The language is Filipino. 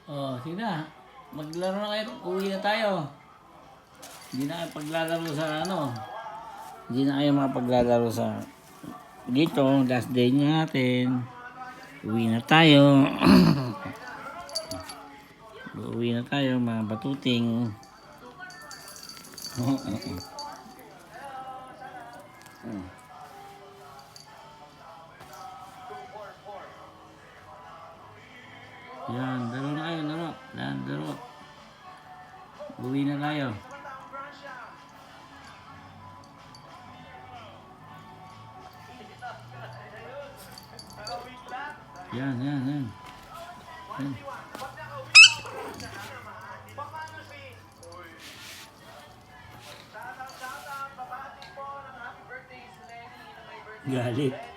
Oh, sige na. Maglaro na kayo. Uwi na tayo. Hindi na kayo paglalaro sa ano. Hindi na kayo makapaglalaro sa dito. Last day natin. Uwi na tayo. Uwi na tayo mga batuting. Yan, daro na kayo, daro. Yan, daro. Uwi na tayo. Yan. Yan. Galit.